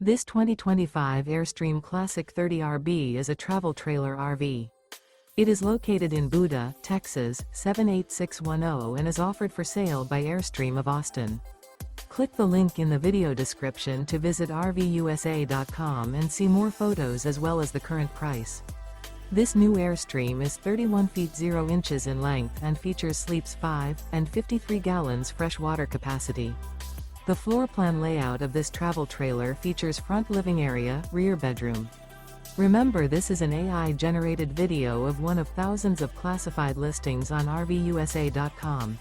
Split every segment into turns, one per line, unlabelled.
This 2025 Airstream Classic 30RB is a travel trailer RV. It is located in Buda, Texas, 78610 and is offered for sale by Airstream of Austin. Click the link in the video description to visit RVUSA.com and see more photos as well as the current price. This new Airstream is 31 feet 0 inches in length and features sleeps 5 and 53 gallons fresh water capacity. The floor plan layout of this travel trailer features front living area, rear bedroom. Remember, this is an AI-generated video of one of thousands of classified listings on RVUSA.com.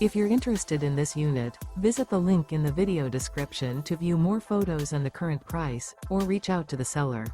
If you're interested in this unit, visit the link in the video description to view more photos and the current price, or reach out to the seller.